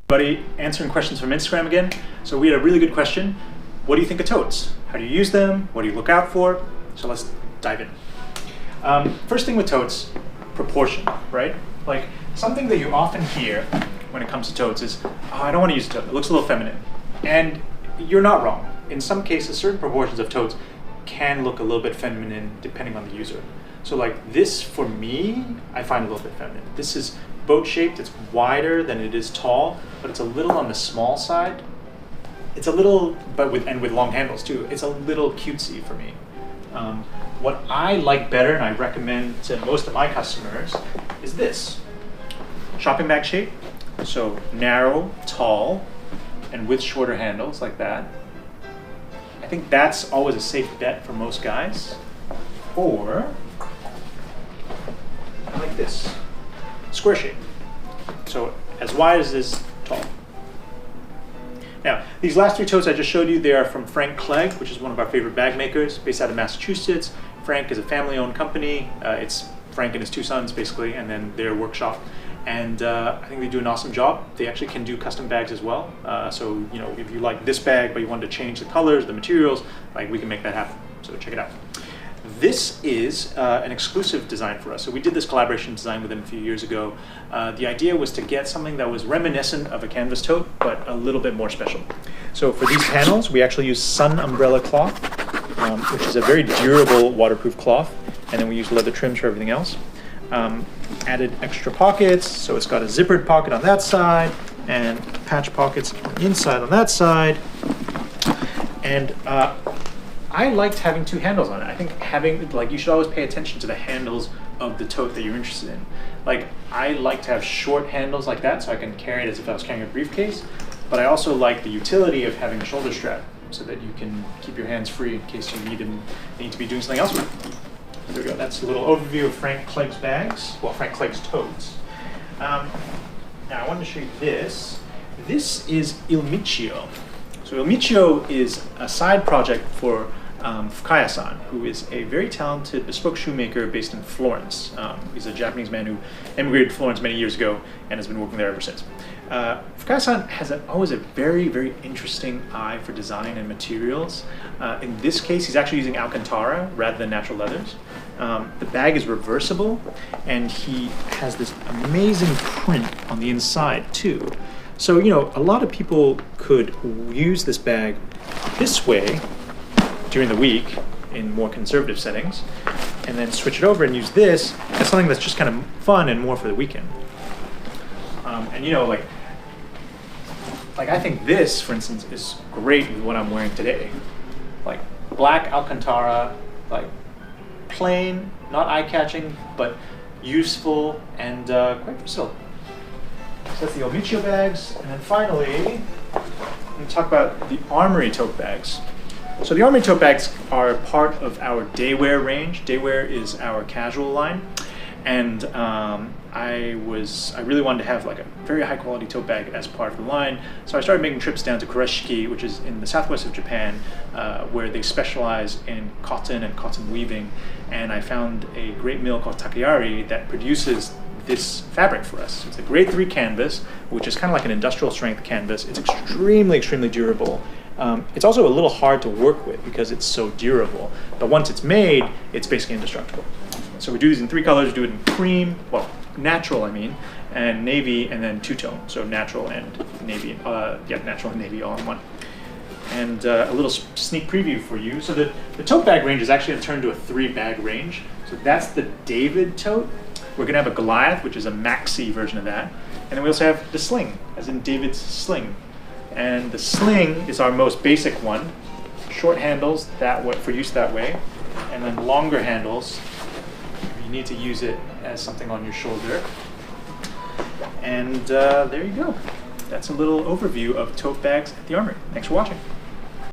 Everybody answering questions from Instagram again. So we had a really good question. What do you think of totes? How do you use them? What do you look out for? So let's dive in. First thing with totes, proportion, right? Like something that you often hear when it comes to totes is, oh, I don't want to use a tote. It looks a little feminine. And you're not wrong. In some cases, certain proportions of totes can look a little bit feminine depending on the user. So like this, for me, I find a little bit feminine. This is boat shaped, it's wider than it is tall, but it's a little on the small side. It's a little, but with long handles too, it's a little cutesy for me. What I like better, and I recommend to most of my customers, is this. Shopping bag shape, so narrow, tall, and with shorter handles like that. I think that's always a safe bet for most guys. Or, like this, square shape. So as wide as this, tall. Now, these last three totes I just showed you, they are from Frank Clegg, which is one of our favorite bag makers, based out of Massachusetts. Frank is a family-owned company. It's Frank and his two sons, basically, and then their workshop. And I think they do an awesome job. They actually can do custom bags as well. So, you know, if you like this bag, but you wanted to change the colors, the materials, like we can make that happen. So check it out. This is an exclusive design for us. So we did this collaboration design with them a few years ago. The idea was to get something that was reminiscent of a canvas tote, but a little bit more special. So for these panels, we actually use sun umbrella cloth, which is a very durable waterproof cloth. And then we use leather trims for everything else. Added extra pockets, so it's got a zippered pocket on that side and patch pockets on the inside on that side. And I liked having two handles on it. I think having, like, you should always pay attention to the handles of the tote that you're interested in. Like, I like to have short handles like that so I can carry it as if I was carrying a briefcase, but I also like the utility of having a shoulder strap so that you can keep your hands free in case you need to be doing something else with it. There we go. That's a little overview of Frank Clegg's bags. Well, Frank Clegg's totes. Now I wanted to show you this. This is Il Micio. So Il Micio is a side project for Fukaya-san, who is a very talented bespoke shoemaker based in Florence. He's a Japanese man who emigrated to Florence many years ago and has been working there ever since. Fukaya-san has always a very, very interesting eye for design and materials. In this case, he's actually using Alcantara rather than natural leathers. The bag is reversible, and he has this amazing print on the inside too. So, you know, a lot of people could use this bag this way during the week in more conservative settings, and then switch it over and use this as something that's just kind of fun and more for the weekend. And you know, like I think this, for instance, is great with what I'm wearing today. Like black Alcantara, like plain, not eye-catching, but useful and quite versatile. So that's the Il Micio bags. And then finally, I'm going to talk about the Armoury tote bags. So the Armoury tote bags are part of our Dayware range. Dayware is our casual line. And I really wanted to have like a very high quality tote bag as part of the line. So I started making trips down to Kureshiki, which is in the southwest of Japan, where they specialize in cotton and cotton weaving. And I found a great mill called Takayari that produces this fabric for us. It's a grade 3 canvas, which is kind of like an industrial strength canvas. It's extremely, extremely durable. It's also a little hard to work with because it's so durable. But once it's made, it's basically indestructible. So we do these in 3 colors. We do it in cream, well, natural I mean, and navy, and then two-tone. So natural and navy, natural and navy all in one. And a little sneak preview for you. So the tote bag range is actually going to turn into a 3-bag range. So that's the David tote. We're going to have a Goliath, which is a maxi version of that. And then we also have the sling, as in David's sling. And the sling is our most basic one. Short handles that way, for use that way, and then longer handles. You need to use it as something on your shoulder. And there you go. That's a little overview of tote bags at the Armoury. Thanks for watching.